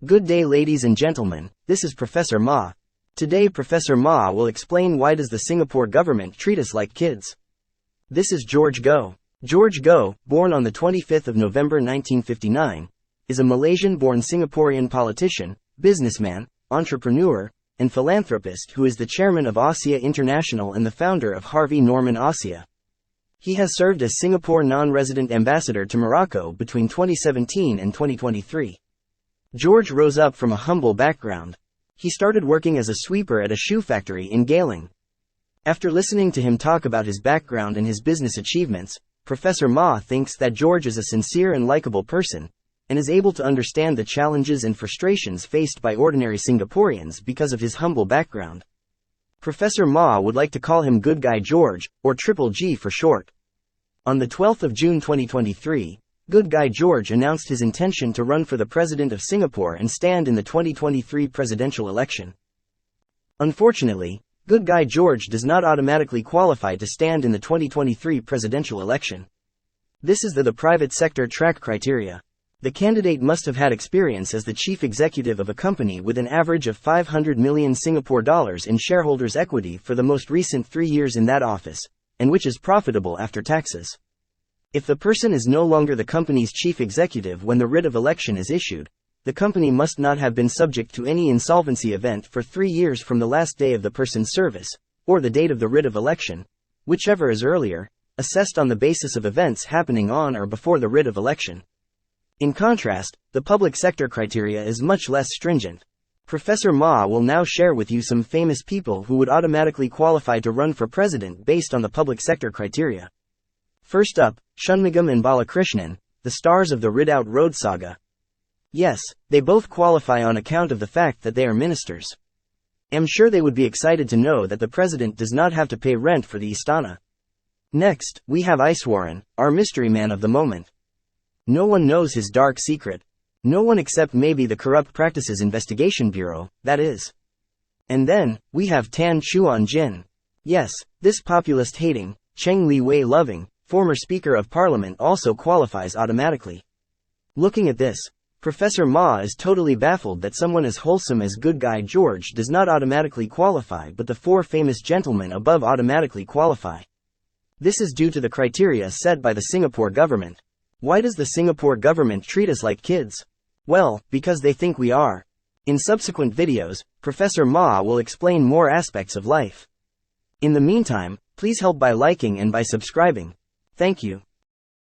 Good day, ladies and gentlemen, this is Professor Ma. Today Professor Ma will explain why does the Singapore government treat us like kids. This is George Goh. George Goh, born on the 25th of November 1959, is a Malaysian-born Singaporean politician, businessman, entrepreneur, and philanthropist who is the chairman of ASEA International and the founder of Harvey Norman ASEA. He has served as Singapore non-resident ambassador to Morocco between 2017 and 2023. George rose up from a humble background. He started working as a sweeper at a shoe factory in Geylang. After listening to him talk about his background and his business achievements, Professor Ma thinks that George is a sincere and likable person, and is able to understand the challenges and frustrations faced by ordinary Singaporeans because of his humble background. Professor Ma would like to call him Good Guy George, or Triple G for short. On the 12th of June 2023, Good Guy George announced his intention to run for the President of Singapore and stand in the 2023 presidential election. Unfortunately, Good Guy George does not automatically qualify to stand in the 2023 presidential election. This is the private sector track criteria. The candidate must have had experience as the chief executive of a company with an average of 500 million Singapore dollars in shareholders' equity for the most recent 3 years in that office, and which is profitable after taxes. If the person is no longer the company's chief executive when the writ of election is issued, the company must not have been subject to any insolvency event for 3 years from the last day of the person's service, or the date of the writ of election, whichever is earlier, assessed on the basis of events happening on or before the writ of election. In contrast, the public sector criteria is much less stringent. Professor Ma will now share with you some famous people who would automatically qualify to run for president based on the public sector criteria. First up, Shanmugam and Balakrishnan, the stars of the Ridout Road saga. Yes, they both qualify on account of the fact that they are ministers. I'm sure they would be excited to know that the president does not have to pay rent for the Istana. Next, we have Iswaran, our mystery man of the moment. No one knows his dark secret. No one except maybe the Corrupt Practices Investigation Bureau, that is. And then, we have Tan Chuan Jin. Yes, this populist-hating, Cheng Li Wei loving, former Speaker of Parliament also qualifies automatically. Looking at this, Professor Ma is totally baffled that someone as wholesome as Good Guy George does not automatically qualify but the 4 famous gentlemen above automatically qualify. This is due to the criteria set by the Singapore government. Why does the Singapore government treat us like kids? Well, because they think we are. In subsequent videos, Professor Ma will explain more aspects of life. In the meantime, please help by liking and by subscribing. Thank you.